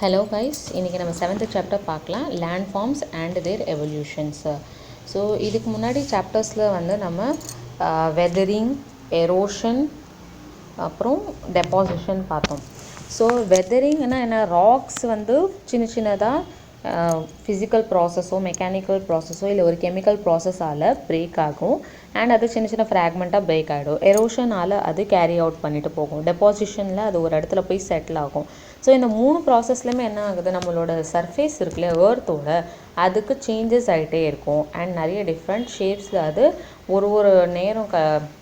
Hello guys, இன்றைக்கி நம்ம 7th chapter பார்க்கலாம் land forms and their evolutions. So இதுக்கு முன்னாடி சாப்டர்ஸில் வந்து நம்ம வெதரிங், எரோஷன், அப்புறம் டெபாசிஷன் பார்த்தோம். ஸோ வெதரிங்னா என்ன, ராக்ஸ் வந்து சின்ன சின்னதாக ஃபிசிக்கல் ப்ராசஸோ மெக்கானிக்கல் ப்ராசஸோ இல்லை ஒரு கெமிக்கல் ப்ராசஸால் பிரேக் ஆகும் அண்ட் அது சின்ன சின்ன ஃப்ராக்மெண்ட்டாக பிரேக் ஆகிடும். எரோஷனால் அது கேரி அவுட் பண்ணிட்டு போகும். டெபாசிஷனில் அது ஒரு இடத்துல போய் செட்டில் ஆகும். ஸோ இந்த 3 ப்ராசஸ்லையுமே என்ன ஆகுது, நம்மளோட சர்ஃபேஸ் இருக்குல்ல ஏர்த்தோட, அதுக்கு சேஞ்சஸ் ஆகிட்டே இருக்கும் அண்ட் நிறைய டிஃப்ரெண்ட் ஷேப்ஸில் அது ஒரு நேரம்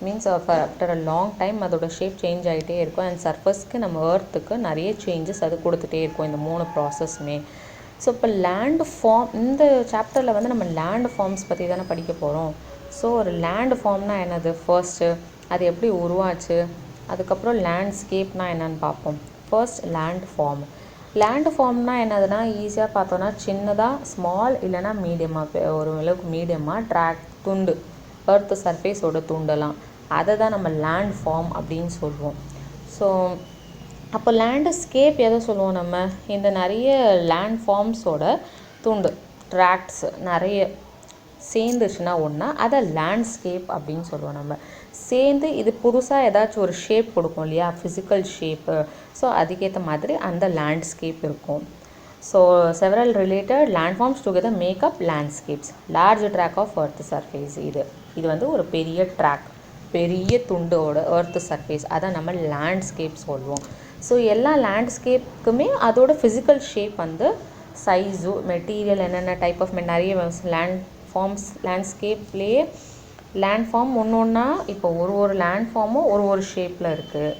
means after a long time அதோட ஷேப் சேஞ்ச் ஆகிட்டே இருக்கும் அண்ட் சர்ஃபேஸ்க்கு நம்ம ஏர்த்துக்கு நிறைய சேஞ்சஸ் அது கொடுத்துட்டே இருக்கும் இந்த 3 ப்ராசஸ்மே. ஸோ இப்போ லேண்ட் ஃபார்ம், இந்த சாப்டரில் வந்து நம்ம லேண்ட் ஃபார்ம்ஸ் பற்றி தானே படிக்க போகிறோம். ஸோ ஒரு லேண்ட் ஃபார்ம்னால் என்னது, ஃபர்ஸ்ட்டு அது எப்படி உருவாச்சு, அதுக்கப்புறம் லேண்ட்ஸ்கேப்னால் என்னன்னு பார்ப்போம். First landform. லேண்ட் ஃபார்ம்னால் என்னதுன்னா, ஈஸியாக பார்த்தோன்னா சின்னதாக ஸ்மால் இல்லைனா மீடியமாக, ஒரு அளவுக்கு மீடியமாக ட்ராக் துண்டு, எர்த் சர்ஃபேஸோட துண்டெல்லாம், அதை தான் நம்ம லேண்ட் ஃபார்ம் அப்படின்னு சொல்லுவோம். ஸோ அப்போ லேண்டுஸ்கேப் எதை சொல்லுவோம் நம்ம, இந்த நிறைய லேண்ட் ஃபார்ம்ஸோட துண்டு ட்ராக்ட்ஸ் நிறைய சேர்ந்துச்சுன்னா ஒன்றா அதை லேண்ட்ஸ்கேப் அப்படின்னு சொல்லுவோம். நம்ம சேர்ந்து இது புதுசாக ஏதாச்சும் ஒரு ஷேப் கொடுக்கும் இல்லையா, ஃபிசிக்கல் ஷேப்பு. ஸோ அதுக்கேற்ற மாதிரி அந்த லேண்ட்ஸ்கேப் இருக்கும். So several related landforms together make up landscapes. Large tract of earth surface. இது வந்து ஒரு பெரிய ட்ராக், பெரிய துண்டோட எர்த் சர்ஃபேஸ், அதை நம்ம லேண்ட்ஸ்கேப் சொல்லுவோம். ஸோ எல்லா லேண்ட்ஸ்கேப்புக்குமே அதோட ஃபிசிக்கல் ஷேப் வந்து சைஸு, மெட்டீரியல், என்னென்ன டைப் ஆஃப் நிறைய லேண்ட்ஸ்கேப்லேயே லேண்ட் ஃபார்ம் ஒன்று ஒன்றா, இப்போ ஒரு லேண்ட் ஃபார்மும் ஒரு ஷேப்பில் இருக்குது.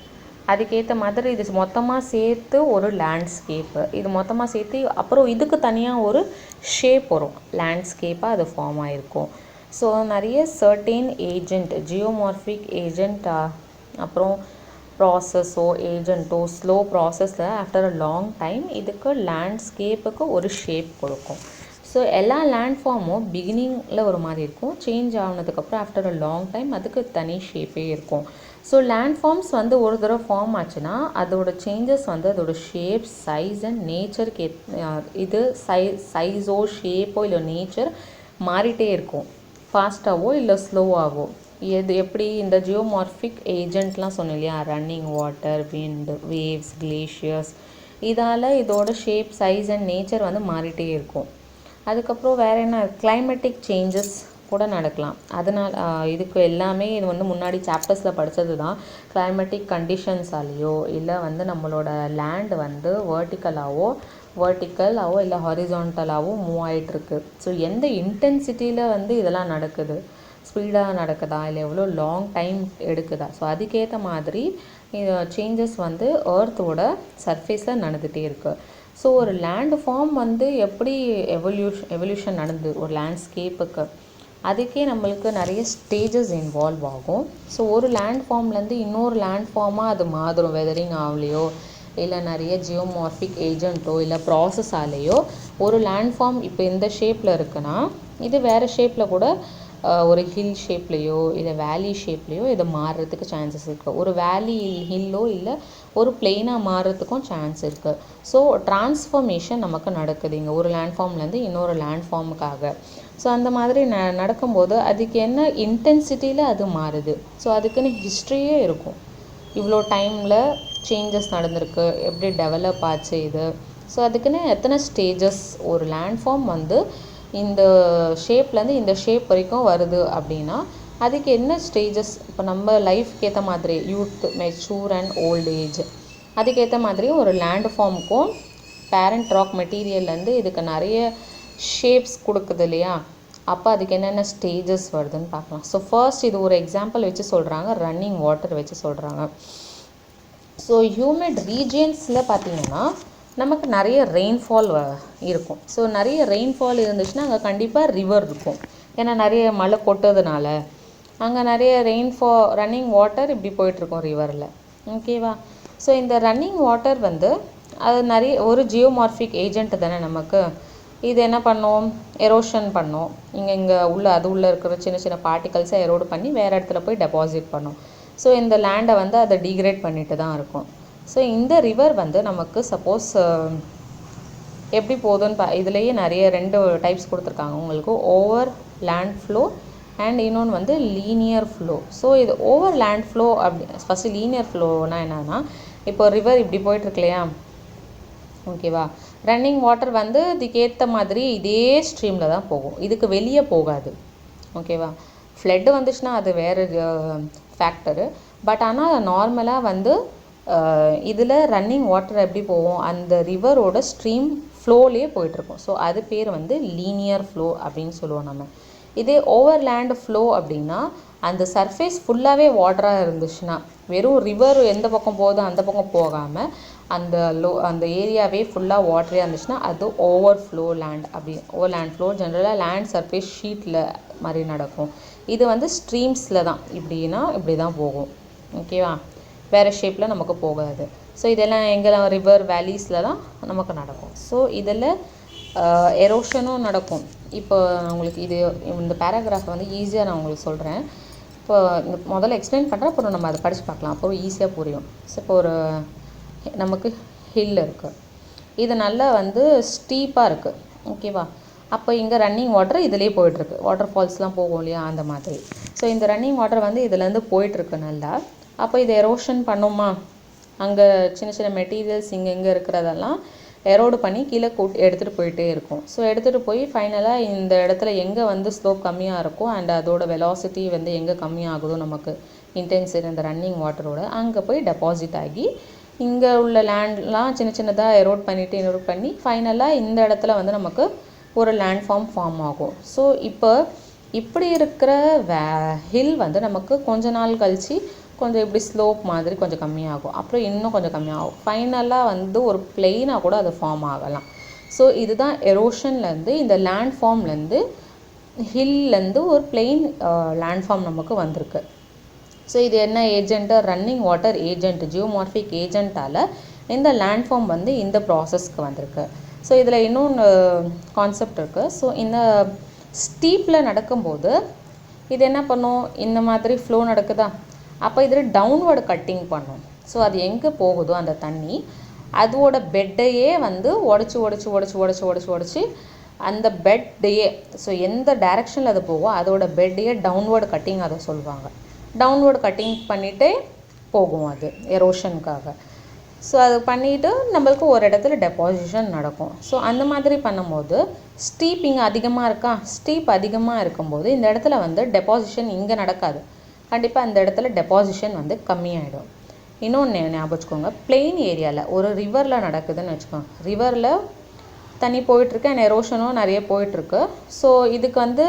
அதுக்கேற்ற மாதிரி இது மொத்தமாக சேர்த்து ஒரு லேண்ட்ஸ்கேப்பு, இது மொத்தமாக சேர்த்து அப்புறம் இதுக்கு தனியாக ஒரு ஷேப் வரும், லேண்ட்ஸ்கேப்பாக அது ஃபார்ம் ஆகிருக்கும். ஸோ நிறைய சர்டெயின் ஏஜெண்ட், ஜியோமார்ஃபிக் ஏஜெண்ட், அப்புறம் ப்ராசஸோ ஏஜென்ட்டோ ஸ்லோ ப்ராசஸில் ஆஃப்டர் அ லாங் டைம் இதுக்கு லேண்ட்ஸ்கேப்புக்கு ஒரு ஷேப் கொடுக்கும். ஸோ எல்லா லேண்ட் ஃபார்மும் பிகினிங்கில் ஒரு மாதிரி இருக்கும், சேஞ்ச் ஆனதுக்கப்புறம் ஆஃப்டர் அ லாங் டைம் அதுக்கு தனி ஷேப்பே இருக்கும். ஸோ லேண்ட் ஃபார்ம்ஸ் வந்து ஒரு தடவை ஃபார்ம் ஆச்சுன்னா அதோட சேஞ்சஸ் வந்து அதோட ஷேப், சைஸ் அண்ட் நேச்சருக்கு இது சைஸோ ஷேப்போ இல்லை நேச்சர் மாறிட்டே இருக்கும், ஃபாஸ்ட்டாகவோ இல்லை ஸ்லோவாகவோ. இது எப்படி, இந்த ஜியோமார்ஃபிக் ஏஜென்ட்லாம் சொன்னோம் இல்லையா, running water, wind, waves, glaciers, இதால் இதோட ஷேப், சைஸ் அண்ட் நேச்சர் வந்து மாறிட்டே இருக்கும். அதுக்கப்புறம் வேறு என்ன, கிளைமேட்டிக் சேஞ்சஸ் கூட நடக்கலாம். அதனால் இதுக்கு எல்லாமே இது வந்து முன்னாடி சாப்டர்ஸில் படித்தது தான். கிளைமேட்டிக் கண்டிஷன்ஸாலேயோ இல்லை வந்து நம்மளோட லேண்ட் வந்து வெர்டிக்கலாவோ இல்லை ஹாரிசான்டலாவோ மூவ் ஆகிட்டுருக்கு. ஸோ எந்த இன்டென்சிட்டியில் வந்து இதெல்லாம் நடக்குது, ஸ்பீடாக நடக்குதா இல்லை எவ்வளோ லாங் டைம் எடுக்குதா, ஸோ அதுக்கேற்ற மாதிரி சேஞ்சஸ் வந்து எர்த்தோட சர்ஃபேஸில் நடந்துகிட்டே இருக்குது. ஸோ ஒரு லேண்ட் ஃபார்ம் வந்து எப்படி எவல்யூஷன் நடந்து ஒரு லேண்ட்ஸ்கேப்புக்கு, அதுக்கே நம்மளுக்கு நிறைய ஸ்டேஜஸ் இன்வால்வ் ஆகும். ஸோ ஒரு லேண்ட் ஃபார்ம்லேருந்து இன்னொரு லேண்ட் ஃபார்மாக அது மாறும், வெதரிங் ஆகலையோ இல்லை நிறைய ஜியோமார்ஃபிக் ஏஜென்ட்டோ இல்லை ப்ராசஸாலேயோ ஒரு லேண்ட் ஃபார்ம் இப்போ இந்த ஷேப்பில் இருக்குன்னா இது வேறு ஷேப்பில் கூட ஒரு ஹில் ஷேப்லேயோ இல்லை வேலி ஷேப்லேயோ இது மாறுறதுக்கு சான்சஸ் இருக்குது. ஒரு வேலி ஹில்லோ இல்லை ஒரு பிளெயினாக மாறுறதுக்கும் சான்ஸ் இருக்குது. ஸோ ட்ரான்ஸ்ஃபர்மேஷன் நமக்கு நடக்குது இங்கே ஒரு லேண்ட் ஃபார்ம்லேருந்து இன்னொரு லேண்ட் ஃபார்முக்காக. ஸோ அந்த மாதிரி நடக்கும்போது அதுக்கு என்ன இன்டென்சிட்டியில் அது மாறுது. ஸோ அதுக்குன்னு ஹிஸ்ட்ரியே இருக்கும், இவ்வளோ டைமில் சேஞ்சஸ் நடந்திருக்கு, எப்படி டெவலப் ஆச்சு இது. ஸோ அதுக்குன்னு எத்தனை ஸ்டேஜஸ், ஒரு லேண்ட் ஃபார்ம் வந்து இந்த ஷேப்லேருந்து இந்த ஷேப் வரைக்கும் வருது அப்படின்னா அதுக்கு என்ன ஸ்டேஜஸ், இப்போ நம்ம லைஃப்க்கு ஏற்ற மாதிரி youth, mature and old age, அதுக்கேற்ற மாதிரி ஒரு லேண்ட் ஃபார்முக்கும் பேரண்ட் ராக் மெட்டீரியல்லேருந்து இதுக்கு நிறைய ஷேப்ஸ் கொடுக்குது இல்லையா, அப்போ அதுக்கு என்னென்ன ஸ்டேஜஸ் வருதுன்னு பார்க்கலாம். ஸோ ஃபர்ஸ்ட் இது ஒரு எக்ஸாம்பிள் வச்சு சொல்கிறாங்க, ரன்னிங் வாட்டர் வச்சு சொல்கிறாங்க. ஸோ ஹியூமிட் ரீஜியன்ஸில் பார்த்திங்கன்னா நமக்கு நிறைய ரெயின்ஃபால் இருக்கும். ஸோ நிறைய ரெயின்ஃபால் இருந்துச்சுன்னா அங்கே கண்டிப்பாக ரிவர் இருக்கும், ஏன்னா நிறைய மழை கொட்டதுனால அங்கே நிறைய ரன்னிங் வாட்டர் இப்படி போயிட்டுருக்கோம் ரிவரில், ஓகேவா. ஸோ இந்த ரன்னிங் வாட்டர் வந்து அது நிறைய ஒரு ஜியோமார்ஃபிக் ஏஜென்ட் தானே நமக்கு. இது என்ன பண்ணோம், எரோஷன் பண்ணோம், இங்கே உள்ளே இருக்கிற சின்ன சின்ன பார்ட்டிகல்ஸை எரோடு பண்ணி வேறு இடத்துல போய் டெபாசிட் பண்ணோம். ஸோ இந்த லேண்டை வந்து அதை டீக்ரேட் பண்ணிட்டு தான் இருக்கும். ஸோ இந்த ரிவர் வந்து நமக்கு சப்போஸ் எப்படி போகுதுன்னு இதுலேயே நிறைய 2 டைப்ஸ் கொடுத்துருக்காங்க உங்களுக்கு. ஓவர் லேண்ட் ஃப்ளோ அண்ட் இன்னொன்று வந்து லீனியர் ஃப்ளோ. ஸோ இது ஓவர் லேண்ட் ஃப்ளோ அப்படி ஃபஸ்ட்டு லீனியர் ஃப்ளோனா என்னென்னா, இப்போ ரிவர் இப்படி போயிட்டுருக்கு இல்லையா, ஓகேவா, ரன்னிங் வாட்டர் வந்து இதுக்கேற்ற மாதிரி இதே ஸ்ட்ரீமில் தான் போகும், இதுக்கு வெளியே போகாது. ஓகேவா, ஃப்ளட்டு வந்துச்சுன்னா அது வேறு ஃபேக்டரு. பட் ஆனால் நார்மலாக வந்து இதில் ரன்னிங் வாட்டர் எப்படி போகும், அந்த ரிவரோட ஸ்ட்ரீம் ஃப்ளோலேயே போயிட்டுருக்கும். ஸோ அது பேர் வந்து லீனியர் ஃப்ளோ அப்படின்னு சொல்லுவோம் நம்ம. இதே ஓவர் லேண்ட் ஃப்ளோ அப்படின்னா அந்த சர்ஃபேஸ் ஃபுல்லாகவே வாட்டராக இருந்துச்சுன்னா, வெறும் ரிவர் எந்த பக்கம் போகுதோ அந்த பக்கம் போகாமல் அந்த ஏரியாவே ஃபுல்லாக வாட்டரே இருந்துச்சுன்னா அது ஓவர் ஃப்ளோ லேண்ட். அப்படி ஓவர் லேண்ட் ஃப்ளோ ஜென்ரலாக லேண்ட் சர்ஃபேஸ் ஷீட்டில் மாதிரி நடக்கும். இது வந்து ஸ்ட்ரீம்ஸில் தான், இப்படின்னா இப்படி தான் போகும். ஓகேவா, வேறு ஷேப்பில் நமக்கு போகாது. ஸோ இதெல்லாம் எங்கெல்லாம் ரிவர் வேலிஸில் தான் நமக்கு நடக்கும். ஸோ இதில் எரோஷனும் நடக்கும். இப்போ உங்களுக்கு இந்த பேராகிராஃபை வந்து ஈஸியாக நான் உங்களுக்கு சொல்கிறேன். இப்போ முதல்ல எக்ஸ்பிளைன் பண்ணுறேன், அப்புறம் நம்ம அதை படித்து பார்க்கலாம், அப்புறம் ஈஸியாக புரியும். ஸோ இப்போ நமக்கு ஹில் இருக்குது, இது நல்லா வந்து ஸ்டீப்பாக இருக்குது. ஓகேவா, அப்போ இங்கே ரன்னிங் வாட்டர் இதிலே போயிட்டுருக்கு, வாட்டர் ஃபால்ஸ்லாம் போகும் இல்லையா அந்த மாதிரி. ஸோ இந்த ரன்னிங் வாட்டர் வந்து இதுலேருந்து போயிட்டுருக்கு நல்லா. அப்போ இது எரோஷன் பண்ணுமா, அங்கே சின்ன சின்ன மெட்டீரியல்ஸ் இங்கே இருக்கிறதெல்லாம் எரோடு பண்ணி கீழே எடுத்துகிட்டு போயிட்டே இருக்கும். ஸோ எடுத்துகிட்டு போய் ஃபைனலாக இந்த இடத்துல எங்கே வந்து ஸ்லோப் கம்மியாக இருக்கும் அண்ட் அதோட வெலாசிட்டி வந்து எங்கே கம்மியாகுதோ நமக்கு இன்டென்சிட்டி அந்த ரன்னிங் வாட்டரோட, அங்கே போய் டெபாசிட் ஆகி இங்கே உள்ள லேண்ட்லாம் சின்ன சின்னதாக எரோட் பண்ணி ஃபைனலாக இந்த இடத்துல வந்து நமக்கு ஒரு லேண்ட் ஃபார்ம் ஆகும். ஸோ இப்போ இப்படி இருக்கிற ஹில் வந்து நமக்கு கொஞ்ச நாள் கழித்து கொஞ்சம் இப்படி ஸ்லோப் மாதிரி கொஞ்சம் கம்மியாகும், அப்புறம் இன்னும் கொஞ்சம் கம்மியாகும், ஃபைனலாக வந்து ஒரு பிளெயினாக கூட அது ஃபார்ம் ஆகலாம். ஸோ இதுதான் எரோஷன்லேருந்து இந்த லேண்ட் ஃபார்ம்லேருந்து ஹில்லேருந்து ஒரு பிளெயின் லேண்ட் ஃபார்ம் நமக்கு வந்திருக்கு. ஸோ இது என்ன ஏஜென்ட்டு, ரன்னிங் வாட்டர் ஏஜென்ட், ஜியோமார்ஃபிக் ஏஜென்ட்டால் இந்த லேண்ட் ஃபார்ம் வந்து இந்த ப்ராசஸ்க்கு வந்திருக்கு. ஸோ இதில் இன்னொன்று கான்செப்ட் இருக்குது. ஸோ இந்த ஸ்டீப்பில் நடக்கும்போது இது என்ன பண்ணும், இந்த மாதிரி ஃப்ளோ நடக்குதா, அப்போ இதில் டவுன்வர்டு கட்டிங் பண்ணும். ஸோ அது எங்கே போகுதோ அந்த தண்ணி அதோட பெட்டையே வந்து உடச்சி அந்த பெட்டையே, ஸோ எந்த டைரெக்ஷனில் அது போகும் அதோட பெட்டையே டவுன்வர்டு கட்டிங் அதை சொல்லுவாங்க. டவுன்வர்டு கட்டிங் பண்ணிகிட்டே போகும் அது எரோஷனுக்காக. ஸோ அது பண்ணிவிட்டு நம்மளுக்கு ஒரு இடத்துல டெபாசிஷன் நடக்கும். ஸோ அந்த மாதிரி பண்ணும்போது ஸ்டீப் இங்கே அதிகமாக இருக்கா, ஸ்டீப் அதிகமாக இருக்கும்போது இந்த இடத்துல வந்து டெபாசிஷன் இங்கே நடக்காது, கண்டிப்பாக அந்த இடத்துல டெபாசிஷன் வந்து கம்மியாயிடும். இன்னொன்று ஞாபகம் வச்சுக்கோங்க, பிளெயின் ஏரியாவில் ஒரு ரிவரில் நடக்குதுன்னு வச்சுக்கோங்க, ரிவரில் தண்ணி போயிட்டுருக்கு அண்ட் எரோஷனும் நிறைய போயிட்டுருக்கு. ஸோ இதுக்கு வந்து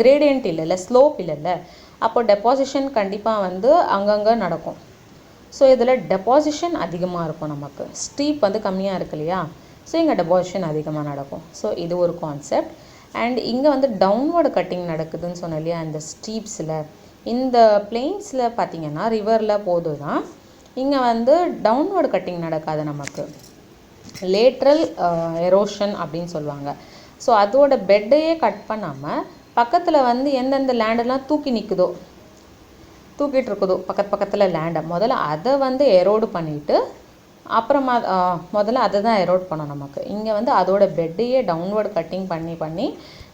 கிரேடியன்ட் இல்லைல்ல, ஸ்லோப் இல்லைல்ல, அப்போ டெபாசிஷன் கண்டிப்பாக வந்து அங்கங்கே நடக்கும். ஸோ இதில் டெபாசிஷன் அதிகமாக இருக்கும், நமக்கு ஸ்டீப் வந்து கம்மியாக இருக்கு இல்லையா, ஸோ இங்கே டெபாசிஷன் அதிகமாக நடக்கும். ஸோ இது ஒரு கான்செப்ட். அண்ட் இங்கே வந்து டவுன்வர்டு கட்டிங் நடக்குதுன்னு சொன்னேன் இல்லையா, இந்த ஸ்டீப்ஸில். இந்த பிளெயின்ஸில் பார்த்திங்கன்னா ரிவரில் போதுன்னா இங்கே வந்து டவுன்வர்டு கட்டிங் நடக்காது, நமக்கு லேட்ரல் எரோஷன் அப்படின்னு சொல்லுவாங்க. ஸோ அதோட பெட்டையே கட் பண்ணாமல் பக்கத்தில் வந்து எந்தெந்த லேண்டெல்லாம் தூக்கிட்டு இருக்குதோ பக்கத்தில் லேண்டை முதல்ல அதை வந்து எரோடு பண்ணிவிட்டு அப்புறமா முதல்ல அதை தான் எரோட் பண்ணோம் நமக்கு. இங்கே வந்து அதோட பெட்டையே டவுன்வர்டு கட்டிங் பண்ணி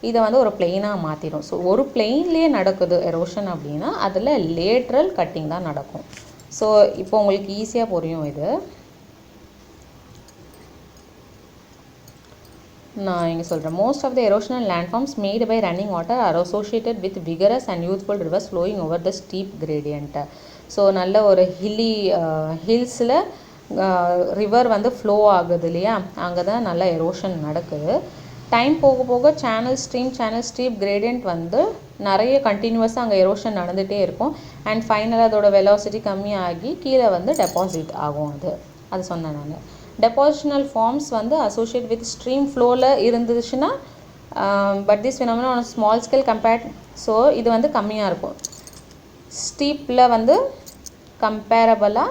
இதை வந்து ஒரு பிளெயினாக மாற்றிடும். ஸோ ஒரு பிளெயின்லேயே நடக்குது எரோஷன் அப்படின்னா அதில் லேட்ரல் கட்டிங் தான் நடக்கும். ஸோ இப்போ உங்களுக்கு ஈஸியாக புரியும் இது. நான் இங்கே சொல்கிறேன், most of the erosional landforms made by running water are associated with vigorous and youthful rivers flowing over the steep gradient. So நல்ல ஒரு ஹில்ஸில் ரிவர் வந்து ஃப்ளோ ஆகுது இல்லையா, அங்கே தான் நல்லா எரோஷன் நடக்குது. டைம் போக போக சேனல் ஸ்ட்ரீப் கிரேடியன்ட் வந்து நிறைய கண்டினியூஸாக அங்கே எரோஷன் நடந்துகிட்டே இருக்கும். அண்ட் ஃபைனலாக அதோட வெலாசிட்டி கம்மியாகி கீழே வந்து டெபாசிட் ஆகும். அது சொன்னேன் நான். டெபாசிஷனல் ஃபார்ம்ஸ் வந்து அசோசியேட் வித் ஸ்ட்ரீம் ஃப்ளோவில் இருந்துச்சுன்னா but this phenomena on small scale compared. So இது வந்து கம்மியாக இருக்கும். ஸ்டீப்பில் வந்து கம்பேரபிளாக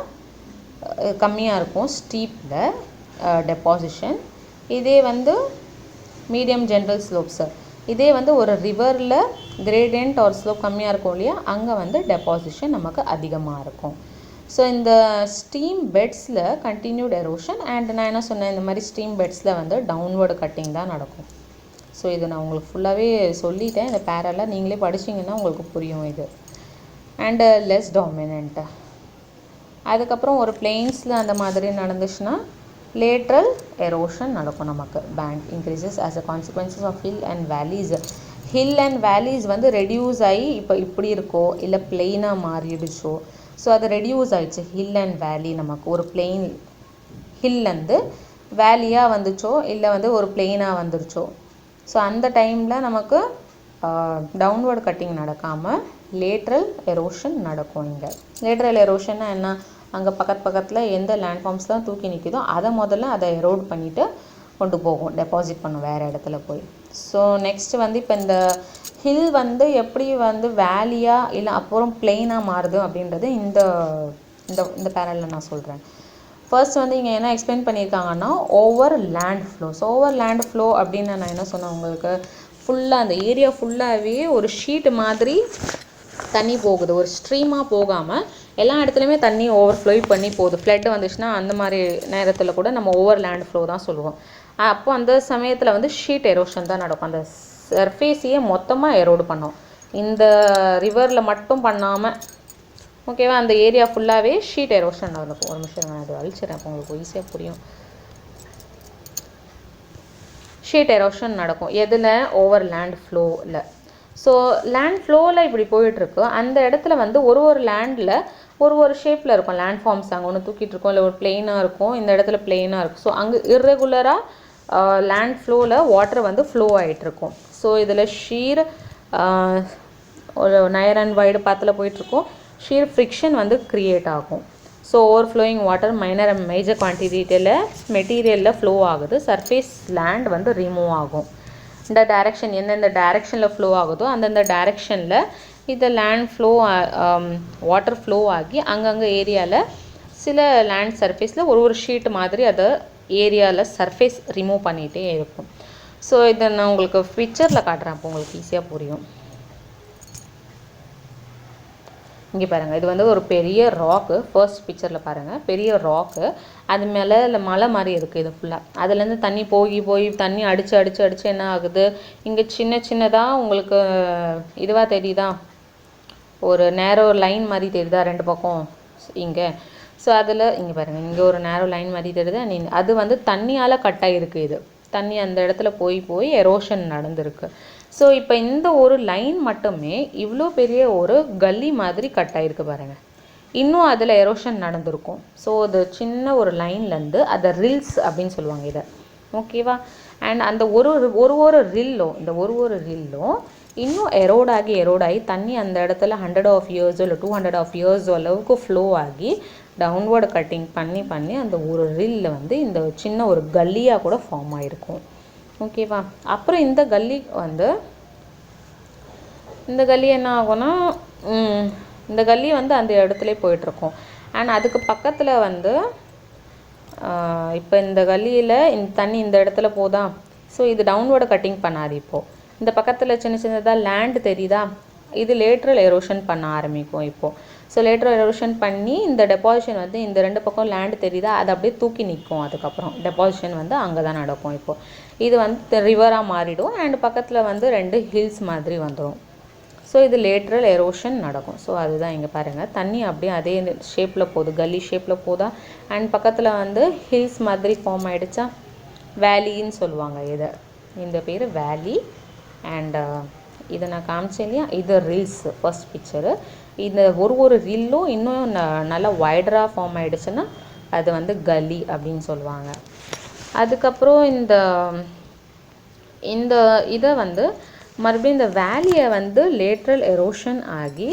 கம்மியாக இருக்கும் ஸ்டீப்பில் டெபாசிஷன். இதே வந்து மீடியம் ஜென்ரல் ஸ்லோப்ஸு, இதே வந்து ஒரு ரிவரில் கிரேடியன்ட் ஒரு ஸ்லோப் கம்மியாக இருக்கும் இல்லையா, அங்கே வந்து டெபாசிஷன் நமக்கு அதிகமாக இருக்கும். ஸோ இந்த ஸ்ட்ரீம் பெட்ஸில் கண்டினியூட் எரோஷன் அண்ட் நான் என்ன சொன்னேன், இந்த மாதிரி ஸ்ட்ரீம் பெட்ஸில் வந்து டவுன்வர்டு கட்டிங் தான் நடக்கும். ஸோ இது நான் உங்களுக்கு ஃபுல்லாகவே சொல்லிட்டேன். இந்த பேரெல்லாம் நீங்களே படிச்சிங்கன்னா உங்களுக்கு புரியும் இது. And less dominant. அதுக்கப்புறம் ஒரு பிளெயின்ஸில் அந்த மாதிரி நடந்துச்சுன்னா லேட்ரல் எரோஷன் நடக்கும். நமக்கு band increases as a consequences of hill and valleys. Hill and valleys வந்து ரெடியூஸ் ஆகி இப்போ இப்படி இருக்கோ இல்லை பிளெயினாக மாறிடுச்சோ, ஸோ அது ரெடியூஸ் ஆகிடுச்சு. ஹில் அண்ட் வேலி நமக்கு ஒரு பிளெயின் ஹில்லேருந்து வேலியாக வந்துச்சோ இல்லை வந்து ஒரு பிளெயினாக வந்துருச்சோ, ஸோ அந்த டைமில் நமக்கு டவுன்வர்டு கட்டிங் நடக்காமல் லேட்ரல் எரோஷன் நடக்கும். இங்கே லேட்ரல் எரோஷன்னா என்ன, அங்கே பக்கத்தில் எந்த லேண்ட்ஃபார்ம்ஸ்லாம் தூக்கி நிற்குதோ அதை முதல்ல அதை எரோட் பண்ணிவிட்டு கொண்டு போகும், டெபாசிட் பண்ணும் வேறு இடத்துல போய். ஸோ நெக்ஸ்ட் வந்து இப்போ இந்த ஹில் வந்து எப்படி வந்து வேலியாக இல்லை அப்புறம் பிளெயினாக மாறுது அப்படின்றது இந்த இந்த இந்த பேரலில் நான் சொல்கிறேன். ஃபர்ஸ்ட் வந்து இங்கே என்ன எக்ஸ்பிளைன் பண்ணியிருக்காங்கன்னா over land flow. So over land flow அப்படின்னு நான் என்ன சொன்னேன் உங்களுக்கு, ஃபுல்லாக அந்த ஏரியா ஃபுல்லாகவே ஒரு ஷீட்டு மாதிரி தண்ணி போகுது, ஒரு ஸ்ட்ரீமாக போகாமல் எல்லா இடத்துலையுமே தண்ணி ஓவர் ஃப்ளோ பண்ணி போகுது. ஃப்ளட் வந்துச்சுன்னா அந்த மாதிரி நேரத்தில் கூட நம்ம ஓவர் லேண்ட் ஃப்ளோ தான் சொல்லுவோம். அப்போ அந்த சமயத்தில் வந்து ஷீட் எரோஷன் தான் நடக்கும். அந்த சர்ஃபேஸையே மொத்தமாக எரோடு பண்ணோம், இந்த ரிவரில் மட்டும் பண்ணாமல். ஓகேவா, அந்த ஏரியா ஃபுல்லாகவே ஷீட் எரோஷன் நடக்கும். ஒரு நிமிஷம் நான் அதை அழிச்சிடறேன், அப்போ உங்களுக்கு ஈஸியாக புரியும். ஷீட் எரோஷன் நடக்கும் எதில், ஓவர் லேண்ட் ஃப்ளோவில். ஸோ லேண்ட் ஃப்ளோவில் இப்படி போயிட்டுருக்கு. அந்த இடத்துல வந்து ஒரு லேண்டில் ஒரு ஷேப்பில் இருக்கும் லேண்ட் ஃபார்ம்ஸ். அங்கே ஒன்று தூக்கிட்டு இருக்கோம், இல்லை ஒரு பிளெயினாக இருக்கும், இந்த இடத்துல பிளெயினாக இருக்கும். ஸோ அங்கே இர்ரெகுலராக லேண்ட் ஃப்ளோவில் வாட்டர் வந்து ஃப்ளோ ஆகிட்டுருக்கும். ஸோ இதில் ஷீர் ஒரு நயர் அண்ட் வைடு பாத்தில் போயிட்டுருக்கோம். ஷீர் ஃப்ரிக்ஷன் வந்து க்ரியேட் ஆகும். So over flowing water minor and major குவான்டிட்டியில் மெட்டீரியலில் ஃப்ளோ ஆகுது. சர்ஃபேஸ் லேண்ட் வந்து ரிமூவ் ஆகும். இந்த டைரெக்ஷன் எந்தெந்த டைரெக்ஷனில் ஃப்ளோ ஆகுதோ அந்தந்த டைரெக்ஷனில் இந்த லேண்ட் ஃப்ளோ வாட்டர் ஃப்ளோ ஆகி அங்கங்கே ஏரியாவில் சில லேண்ட் சர்ஃபேஸில் ஒரு ஷீட் மாதிரி அதை ஏரியாவில் சர்ஃபேஸ் ரிமூவ் பண்ணிகிட்டே இருக்கும். ஸோ இதை நான் உங்களுக்கு பிக்சரில் காட்டுறேன், அப்போ உங்களுக்கு ஈஸியாக புரியும். இங்கே பாருங்கள், இது வந்து ஒரு பெரிய ராக்கு. ஃபர்ஸ்ட் பிக்சரில் பாருங்கள், பெரிய ராக்கு, அது மேலே இல்லை மலை மாதிரி இருக்குது. இது ஃபுல்லாக அதுலேருந்து தண்ணி போய் தண்ணி அடித்து என்ன ஆகுது, இங்கே சின்னதாக உங்களுக்கு இதுவாக தெரியுதா, ஒரு நேரோ லைன் மாதிரி தெரியுதா ரெண்டு பக்கம் இங்கே. ஸோ அதில் இங்கே பாருங்கள், இங்கே ஒரு நேரோ லைன் மாதிரி தெரியுது. அது வந்து தண்ணியால் கட் ஆகிருக்கு. இது தண்ணி அந்த இடத்துல போய் எரோஷன் நடந்திருக்கு. ஸோ இப்போ இந்த ஒரு லைன் மட்டுமே இவ்வளோ பெரிய ஒரு கல்லி மாதிரி கட் ஆகிருக்கு பாருங்கள். இன்னும் அதில் எரோஷன் நடந்திருக்கும். ஸோ அது சின்ன ஒரு லைன்லேருந்து அதை ரில்ஸ் அப்படின்னு சொல்லுவாங்க இதை. ஓகேவா, அண்ட் அந்த ஒரு ரில்லும் இந்த ஒரு ரில்லும் இன்னும் எரோடாகி தண்ணி அந்த இடத்துல 100 of years இல்லை 200 of years அளவுக்கு ஃப்ளோ ஆகி டவுன்வர்டு கட்டிங் பண்ணி அந்த ஒரு ரில்ல வந்து இந்த சின்ன ஒரு கல்லியாக கூட ஃபார்ம் ஆகிருக்கும். ஓகேவா, அப்புறம் இந்த கல்லி என்ன ஆகும்னா, இந்த கல்லி வந்து அந்த இடத்துல போயிட்டுருக்கோம். அண்ட் அதுக்கு பக்கத்தில் வந்து இப்போ இந்த கல்லியில் இந்த தண்ணி இந்த இடத்துல போதா. ஸோ இது டவுன்வர்டு கட்டிங் பண்ணாது. இப்போது இந்த பக்கத்தில் சின்னதாக லேண்டு தெரியுதா, இது லேட்ரல் எரோஷன் பண்ண ஆரம்பிக்கும் இப்போது. ஸோ லேட்ரல் எரோஷன் பண்ணி இந்த டெபாசிஷன் வந்து இந்த ரெண்டு பக்கம் லேண்டு தெரியுதா, அது அப்படியே தூக்கி நிற்கும். அதுக்கப்புறம் டெபாசிஷன் வந்து அங்கே தான் நடக்கும். இப்போது இது வந்து ரிவராக மாறிடும் அண்ட் பக்கத்தில் வந்து 2 ஹில்ஸ் மாதிரி வந்துடும். ஸோ இது லேட்ரல் எரோஷன் நடக்கும். ஸோ அதுதான் இங்கே பாருங்கள், தண்ணி அப்படியே அதே ஷேப்பில் போகுது, கல்லி ஷேப்பில் போதா. அண்ட் பக்கத்தில் வந்து ஹில்ஸ் மாதிரி ஃபார்ம் ஆகிடுச்சா, வேலின்னு சொல்லுவாங்க இதை. இந்த பேர் வேலி. அண்ட் இதை நான் காமிச்சேன் இல்லையா, இது ரில்ஸ் ஃபர்ஸ்ட் பிக்சரு. இந்த ஒரு ரில்லும் இன்னும் நல்லா வைடராக ஃபார்ம் ஆகிடுச்சுன்னா அது வந்து கல்லி அப்படின்னு சொல்லுவாங்க. அதுக்கப்புறம் இந்த இதை வந்து மறுபடியும் இந்த வேலியை வந்து லேட்ரல் எரோஷன் ஆகி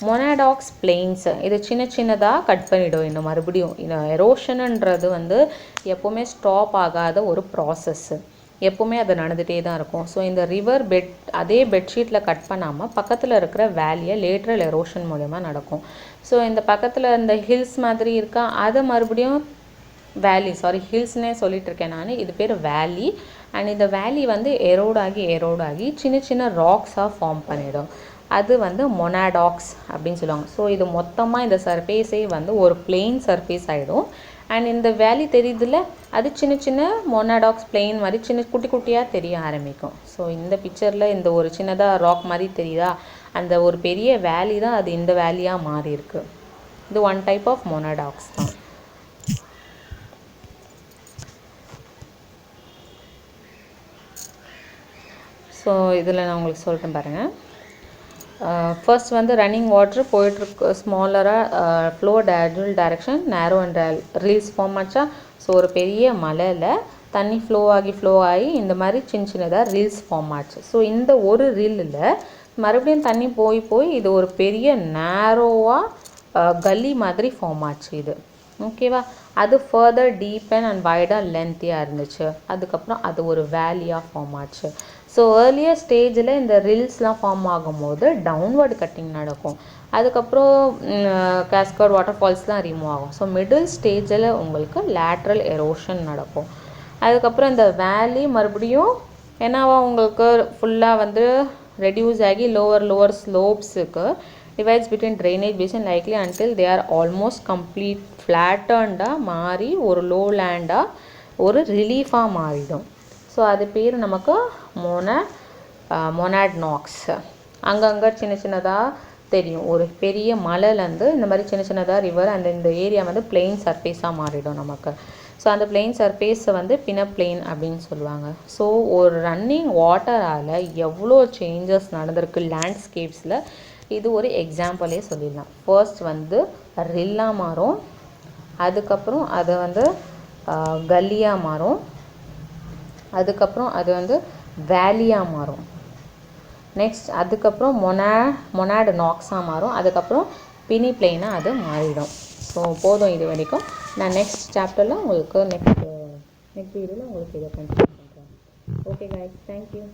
மொனாடாக்ஸ் பிளெயின்ஸ் இது சின்னதாக கட் பண்ணிவிடும். இன்னும் மறுபடியும் இந்த எரோஷனுன்றது வந்து எப்போவுமே ஸ்டாப் ஆகாத ஒரு ப்ராசஸ்ஸு, எப்போவுமே அது நடந்துகிட்டே தான் இருக்கும். ஸோ இந்த ரிவர் அதே பெட்ஷீட்டில் கட் பண்ணாமல் பக்கத்தில் இருக்கிற வேலியை லேட்ரல் எரோஷன் மூலமா நடக்கும். ஸோ இந்த பக்கத்தில் இந்த ஹில்ஸ் மாதிரி இருக்கா, அதை மறுபடியும் ஹில்ஸ்னே சொல்லிட்டு இருக்கேன் நான், இது பேர் வேலி. அண்ட் இந்த வேலி வந்து எரோடாகி சின்ன ராக்ஸாக ஃபார்ம் பண்ணிடும். அது வந்து மொனாடாக்ஸ் அப்படின்னு சொல்லுவாங்க. ஸோ இது மொத்தமாக இந்த சர்ஃபேஸே வந்து ஒரு பிளெயின் சர்ஃபேஸ் ஆகிடும். அண்ட் இந்த வேலி தெரியுதுல்ல, அது சின்ன சின்ன மொனாடாக்ஸ் பிளெயின் மாதிரி சின்ன குட்டி குட்டியாக தெரிய ஆரம்பிக்கும். ஸோ இந்த பிக்சரில் இந்த ஒரு சின்னதாக ராக் மாதிரி தெரியுதா, அந்த ஒரு பெரிய வேலி தான் அது இந்த வேலியாக மாறி இருக்கு. இது ஒன் டைப் ஆஃப் மொனாடாக்ஸ் தான். ஸோ இதில் நான் உங்களுக்கு சொல்லிட்டேன் பாருங்கள். ஃபர்ஸ்ட் வந்து ரன்னிங் வாட்ரு போயிட்டுருக்கு, ஸ்மாலராக ஃப்ளோ டூல் டைரக்ஷன் நேரோ அண்ட் ரீல்ஸ் ஃபார்ம் ஆச்சா. ஸோ ஒரு பெரிய மலையில் தண்ணி ஃப்ளோ ஆகி இந்த மாதிரி சின்ன சின்னதாக ரீல்ஸ் ஃபார்ம் ஆச்சு. ஸோ இந்த ஒரு ரீலில் மறுபடியும் தண்ணி போய் இது ஒரு பெரிய நேரோவாக கல்லி மாதிரி ஃபார்ம் ஆச்சு இது. ஓகேவா? அது ஃபர்தர் டீப்பன் அண்ட் வைடாக லென்த்தியாக இருந்துச்சு. அதுக்கப்புறம் அது ஒரு வேலியாக ஃபார்ம் ஆச்சு. ஸோ ஏர்லியர் ஸ்டேஜில் இந்த ரில்ஸ்லாம் ஃபார்ம் ஆகும்போது டவுன்வர்டு கட்டிங் நடக்கும். அதுக்கப்புறம் கேஸ்கட் வாட்டர் ஃபால்ஸ்லாம் ரிமூவ் ஆகும். ஸோ மிடில் ஸ்டேஜில் உங்களுக்கு லேட்ரல் எரோஷன் நடக்கும். அதுக்கப்புறம் இந்த வேலி மறுபடியும் என்னவா உங்களுக்கு ஃபுல்லாக வந்து ரெடியூஸ் ஆகி லோவர் ஸ்லோப்ஸுக்கு divides between drainage basin likely until they are almost complete ஃப்ளாட்டர்ண்டாக மாறி ஒரு லோ லேண்டாக ஒரு ரிலீஃபாக மாறிடும். ஸோ அது பேர் நமக்கு மொனாடாக்ஸ். அங்கங்கே சின்ன சின்னதாக தெரியும். ஒரு பெரிய மலையிலேருந்து இந்த மாதிரி சின்ன சின்னதாக ரிவர் அந்த இந்த ஏரியா வந்து பிளெயின் சர்ஃபேஸாக மாறிடும் நமக்கு. ஸோ அந்த பிளெயின் சர்ஃபேஸை வந்து பினப்ளெயின் அப்படின்னு சொல்லுவாங்க. ஸோ ஒரு ரன்னிங் வாட்டரால் எவ்வளோ சேஞ்சஸ் நடந்திருக்கு லேண்ட்ஸ்கேப்ஸில், இது ஒரு எக்ஸாம்பிளே சொல்லிடலாம். ஃபர்ஸ்ட் வந்து ரில்லாக மாறும், அதுக்கப்புறம் அது வந்து கல்லியாக மாறும், அதுக்கப்புறம் அது வந்து வேலியாக மாறும், நெக்ஸ்ட் அதுக்கப்புறம் மொனாடாக்ஸாக மாறும், அதுக்கப்புறம் பினிப்ளெயினாக அது மாறிடும். ஸோ போதும் இது வரைக்கும். நான் நெக்ஸ்ட் சாப்டரில் உங்களுக்கு நெக்ஸ்ட் வீடியோவில் உங்களுக்கு இதை கண்டினியூ பண்ணுறேன். Okay guys, thank you.